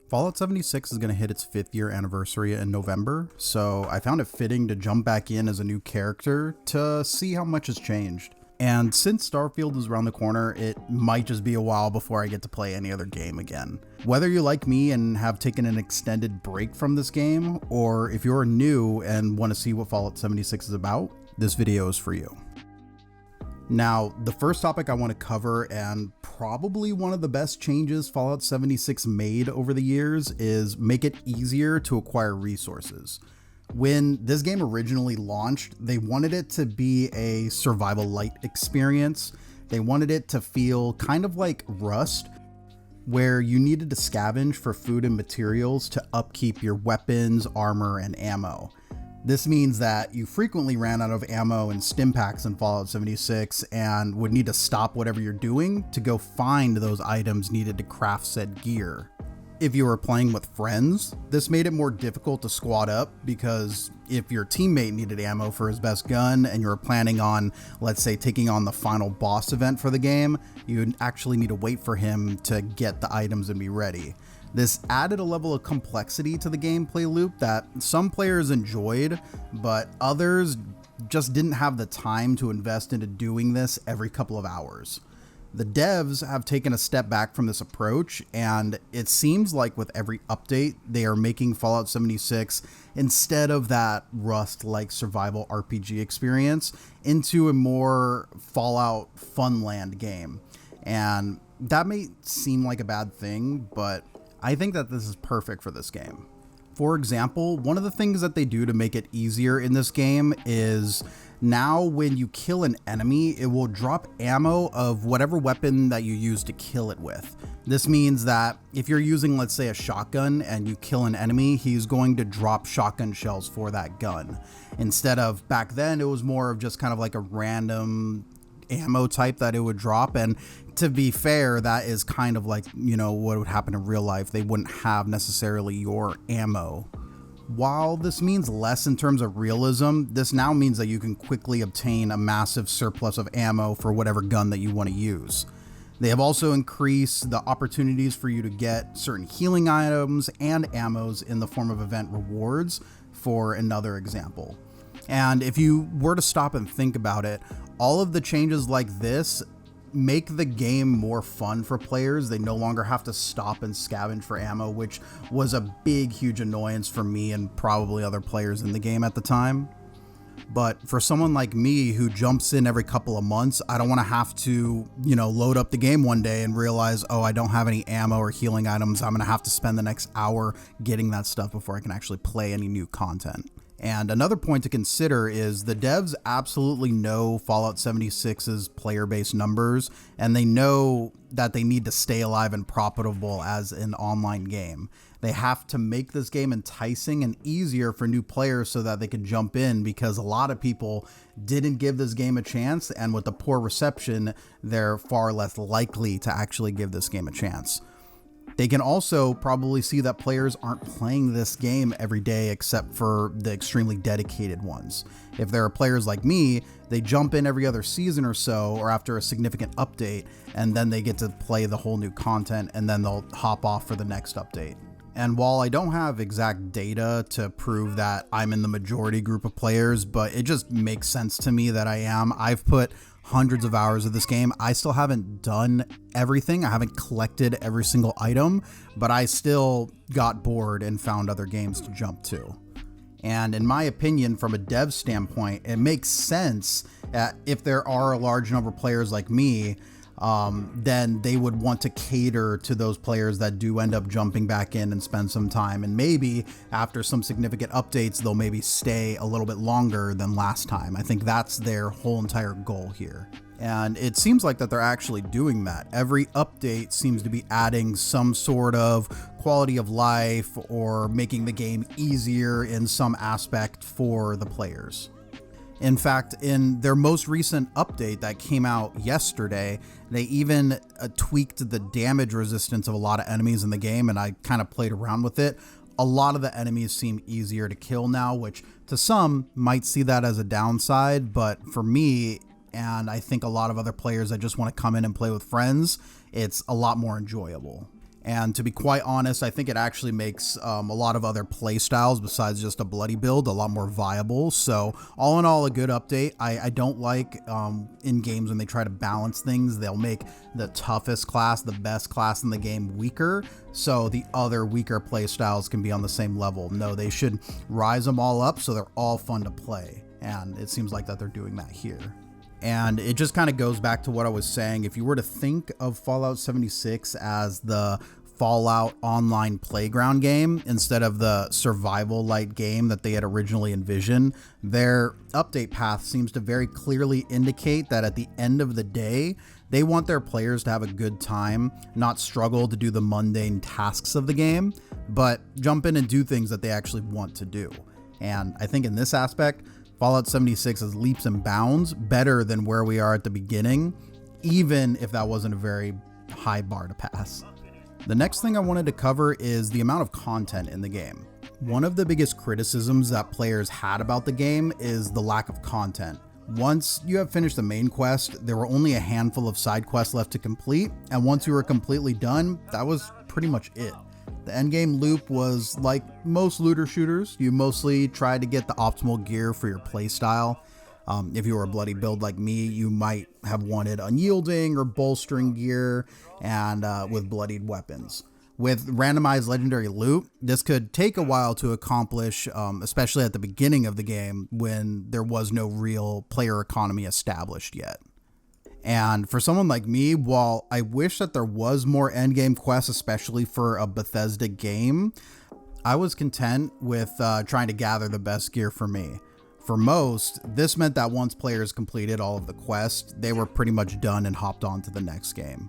Fallout 76 is going to hit its 5th year anniversary in November, so I found it fitting to jump back in as a new character to see how much has changed. And since Starfield is around the corner, it might just be a while before I get to play any other game again. Whether you're like me and have taken an extended break from this game, or if you're new and want to see what Fallout 76 is about, this video is for you. Now, the first topic I want to cover, and probably one of the best changes Fallout 76 made over the years, is make it easier to acquire resources. When this game originally launched, they wanted it to be a survival light experience. They wanted it to feel kind of like Rust, where you needed to scavenge for food and materials to upkeep your weapons, armor, and ammo. This means that you frequently ran out of ammo and stim packs in Fallout 76 and would need to stop whatever you're doing to go find those items needed to craft said gear. If you were playing with friends, this made it more difficult to squad up, because if your teammate needed ammo for his best gun and you were planning on, let's say, taking on the final boss event for the game, you'd actually need to wait for him to get the items and be ready. This added a level of complexity to the gameplay loop that some players enjoyed, but others just didn't have the time to invest into doing this every couple of hours. The devs have taken a step back from this approach, and it seems like with every update, they are making Fallout 76, instead of that Rust-like survival RPG experience, into a more Fallout Funland game. And that may seem like a bad thing, but I think that this is perfect for this game. For example, one of the things that they do to make it easier in this game is now when you kill an enemy, it will drop ammo of whatever weapon that you use to kill it with. This means that if you're using, let's say, a shotgun and you kill an enemy, he's going to drop shotgun shells for that gun. Instead of back then, it was more of just kind of like a random ammo type that it would drop. And to be fair, that is kind of like, what would happen in real life. They wouldn't have necessarily your ammo. While this means less in terms of realism, this now means that you can quickly obtain a massive surplus of ammo for whatever gun that you want to use. They have also increased the opportunities for you to get certain healing items and ammos in the form of event rewards, for another example. And if you were to stop and think about it, all of the changes like this make the game more fun for players. They no longer have to stop and scavenge for ammo, which was a big, huge annoyance for me and probably other players in the game at the time. But for someone like me who jumps in every couple of months, I don't want to have to, load up the game one day and realize, oh, I don't have any ammo or healing items. I'm going to have to spend the next hour getting that stuff before I can actually play any new content. And another point to consider is the devs absolutely know Fallout 76's player-based numbers, and they know that they need to stay alive and profitable as an online game. They have to make this game enticing and easier for new players so that they can jump in, because a lot of people didn't give this game a chance, and with the poor reception, they're far less likely to actually give this game a chance. They can also probably see that players aren't playing this game every day except for the extremely dedicated ones. If there are players like me, they jump in every other season or so, or after a significant update, and then they get to play the whole new content, and then they'll hop off for the next update. And while I don't have exact data to prove that I'm in the majority group of players, but it just makes sense to me that I am. I've put hundreds of hours of this game. I still haven't done everything. I haven't collected every single item, but I still got bored and found other games to jump to. And in my opinion, from a dev standpoint, it makes sense that if there are a large number of players like me, then they would want to cater to those players that do end up jumping back in and spend some time. And maybe after some significant updates, they'll maybe stay a little bit longer than last time. I think that's their whole entire goal here. And it seems like that they're actually doing that. Every update seems to be adding some sort of quality of life or making the game easier in some aspect for the players. In fact, in their most recent update that came out yesterday, they even tweaked the damage resistance of a lot of enemies in the game, and I kind of played around with it. A lot of the enemies seem easier to kill now, which to some might see that as a downside, but for me, and I think a lot of other players that just want to come in and play with friends, it's a lot more enjoyable. And to be quite honest, I think it actually makes a lot of other play styles besides just a bloody build a lot more viable. So all in all, a good update. I don't like in games when they try to balance things, they'll make the toughest class, the best class in the game, weaker, so the other weaker play styles can be on the same level. No, they should rise them all up so they're all fun to play. And it seems like that they're doing that here. And it just kind of goes back to what I was saying. If you were to think of Fallout 76 as the Fallout online playground game instead of the survival light game that they had originally envisioned, their update path seems to very clearly indicate that at the end of the day, they want their players to have a good time, not struggle to do the mundane tasks of the game, but jump in and do things that they actually want to do. And I think in this aspect, Fallout 76 is leaps and bounds better than where we are at the beginning, even if that wasn't a very high bar to pass. The next thing I wanted to cover is the amount of content in the game. One of the biggest criticisms that players had about the game is the lack of content. Once you have finished the main quest, there were only a handful of side quests left to complete, and once you were completely done, that was pretty much it. The endgame loop was like most looter shooters. You mostly try to get the optimal gear for your playstyle. If you were a bloody build like me, you might have wanted unyielding or bolstering gear and with bloodied weapons. With randomized legendary loot, this could take a while to accomplish, especially at the beginning of the game when there was no real player economy established yet. And for someone like me, while I wish that there was more endgame quests, especially for a Bethesda game, I was content with trying to gather the best gear for me. For most, this meant that once players completed all of the quests, they were pretty much done and hopped on to the next game.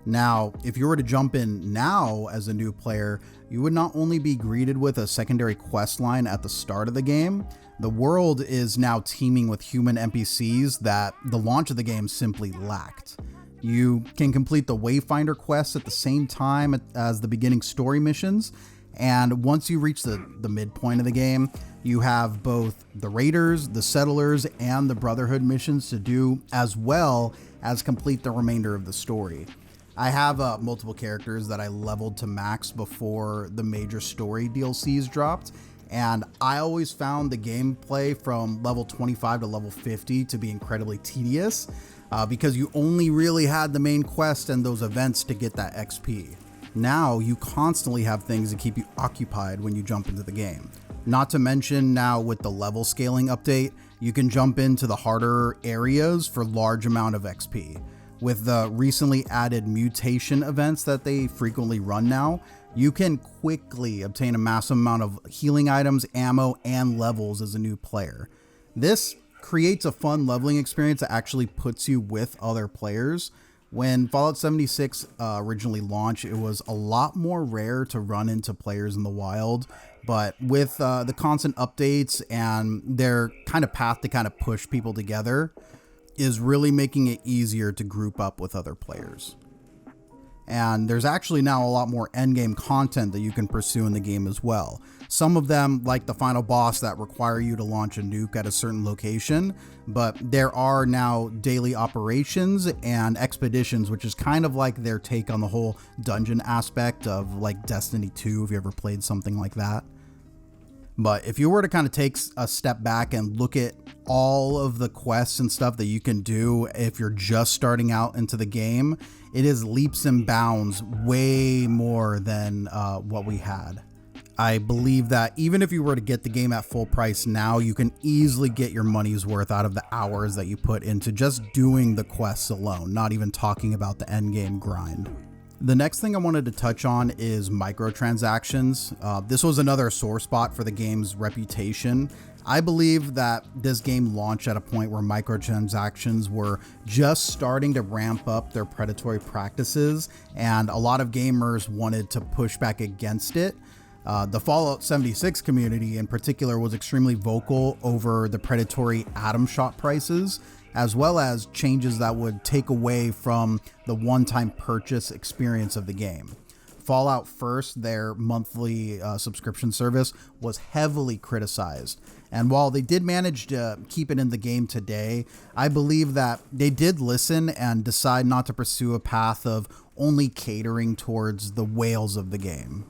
Now, if you were to jump in now as a new player, you would not only be greeted with a secondary quest line at the start of the game, the world is now teeming with human NPCs that the launch of the game simply lacked. You can complete the Wayfinder quests at the same time as the beginning story missions, and once you reach the midpoint of the game, you have both the Raiders, the Settlers, and the Brotherhood missions to do, as well as complete the remainder of the story. I have multiple characters that I leveled to max before the major story DLCs dropped, and I always found the gameplay from level 25 to level 50 to be incredibly tedious because you only really had the main quest and those events to get that XP. Now you constantly have things to keep you occupied when you jump into the game. Not to mention now with the level scaling update, you can jump into the harder areas for large amount of XP. With the recently added mutation events that they frequently run now, you can quickly obtain a massive amount of healing items, ammo, and levels as a new player. This creates a fun leveling experience that actually puts you with other players. When Fallout 76 originally launched, it was a lot more rare to run into players in the wild, but with the constant updates and their kind of path to kind of push people together is really making it easier to group up with other players. And there's actually now a lot more endgame content that you can pursue in the game as well. Some of them, like the final boss, that require you to launch a nuke at a certain location, but there are now daily operations and expeditions, which is kind of like their take on the whole dungeon aspect of like Destiny 2, if you ever played something like that. But if you were to kind of take a step back and look at all of the quests and stuff that you can do if you're just starting out into the game, it is leaps and bounds way more than what we had. I believe that even if you were to get the game at full price now, you can easily get your money's worth out of the hours that you put into just doing the quests alone, not even talking about the end game grind. The next thing I wanted to touch on is microtransactions. This was another sore spot for the game's reputation. I believe that this game launched at a point where microtransactions were just starting to ramp up their predatory practices, and a lot of gamers wanted to push back against it. The Fallout 76 community in particular was extremely vocal over the predatory atom shot prices, as well as changes that would take away from the one-time purchase experience of the game. Fallout First, their monthly subscription service, was heavily criticized. And while they did manage to keep it in the game today, I believe that they did listen and decide not to pursue a path of only catering towards the whales of the game.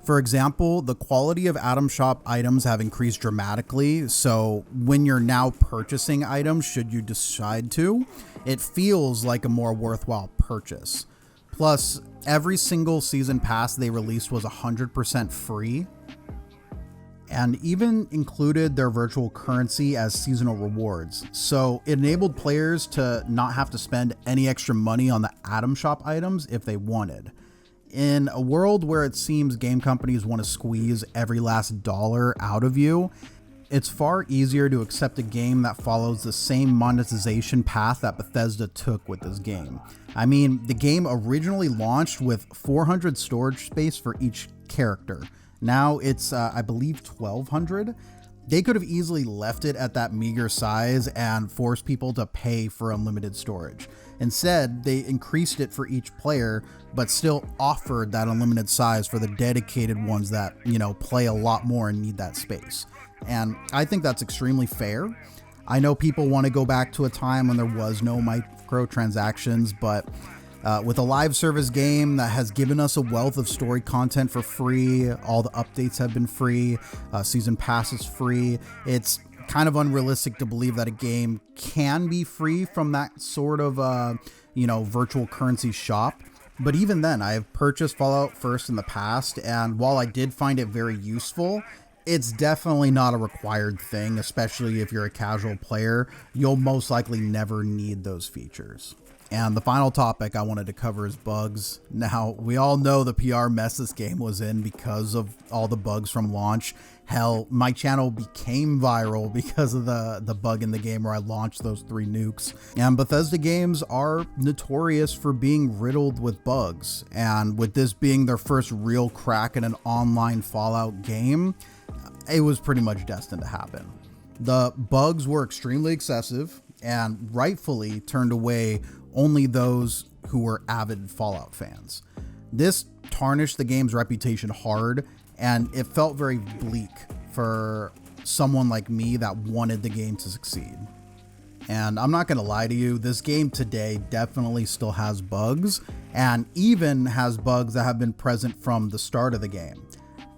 For example, the quality of Atom Shop items have increased dramatically, so when you're now purchasing items, should you decide to, it feels like a more worthwhile purchase. Plus, every single season pass they released was 100% free, and even included their virtual currency as seasonal rewards. So it enabled players to not have to spend any extra money on the Atom Shop items if they wanted. In a world where it seems game companies want to squeeze every last dollar out of you, it's far easier to accept a game that follows the same monetization path that Bethesda took with this game. I mean, the game originally launched with 400 storage space for each character. Now it's, I believe, 1,200. They could have easily left it at that meager size and forced people to pay for unlimited storage. Instead, they increased it for each player, but still offered that unlimited size for the dedicated ones that, play a lot more and need that space. And I think that's extremely fair. I know people want to go back to a time when there was no microtransactions, but with a live service game that has given us a wealth of story content for free, all the updates have been free, season pass is free, it's kind of unrealistic to believe that a game can be free from that sort of, virtual currency shop. But even then, I have purchased Fallout First in the past, and while I did find it very useful, it's definitely not a required thing, especially if you're a casual player. You'll most likely never need those features. And the final topic I wanted to cover is bugs. Now, we all know the PR mess this game was in because of all the bugs from launch. Hell, my channel became viral because of the bug in the game where I launched those 3 nukes. And Bethesda games are notorious for being riddled with bugs. And with this being their first real crack at an online Fallout game, it was pretty much destined to happen. The bugs were extremely excessive and rightfully turned away only those who were avid Fallout fans. This tarnished the game's reputation hard, and it felt very bleak for someone like me that wanted the game to succeed. And I'm not gonna lie to you, this game today definitely still has bugs, and even has bugs that have been present from the start of the game.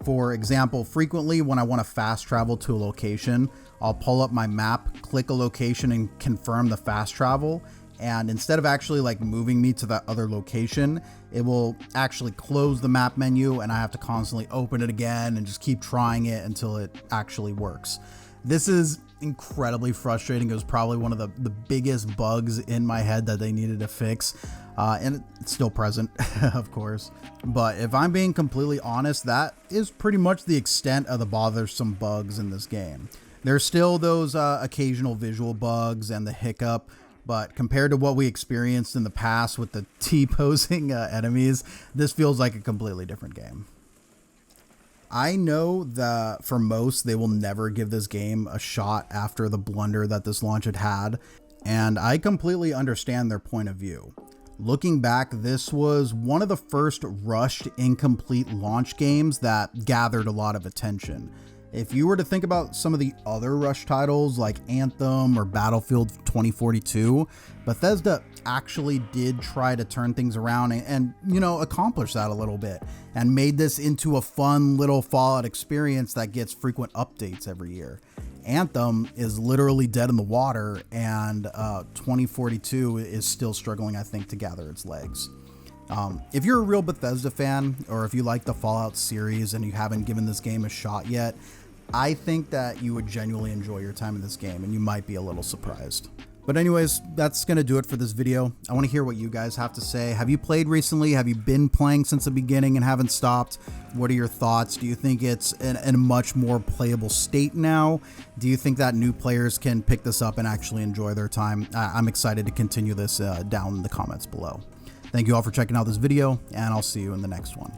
For example, frequently when I want to fast travel to a location, I'll pull up my map, click a location, and confirm the fast travel. And instead of actually moving me to that other location, it will actually close the map menu and I have to constantly open it again and just keep trying it until it actually works. This is incredibly frustrating. It was probably one of the biggest bugs in my head that they needed to fix. And it's still present, of course. But if I'm being completely honest, that is pretty much the extent of the bothersome bugs in this game. There's still those occasional visual bugs and the hiccup, but compared to what we experienced in the past with the T-posing enemies, this feels like a completely different game. I know that for most, they will never give this game a shot after the blunder that this launch had, and I completely understand their point of view. Looking back, this was one of the first rushed, incomplete launch games that gathered a lot of attention. If you were to think about some of the other rush titles like Anthem or Battlefield 2042, Bethesda actually did try to turn things around and accomplish that a little bit and made this into a fun little Fallout experience that gets frequent updates every year. Anthem is literally dead in the water, and 2042 is still struggling, I think, to gather its legs. If you're a real Bethesda fan, or if you like the Fallout series and you haven't given this game a shot yet, I think that you would genuinely enjoy your time in this game, and you might be a little surprised. But anyways, that's going to do it for this video. I want to hear what you guys have to say. Have you played recently? Have you been playing since the beginning and haven't stopped? What are your thoughts? Do you think it's in a much more playable state now? Do you think that new players can pick this up and actually enjoy their time? I'm excited to continue this down in the comments below. Thank you all for checking out this video, and I'll see you in the next one.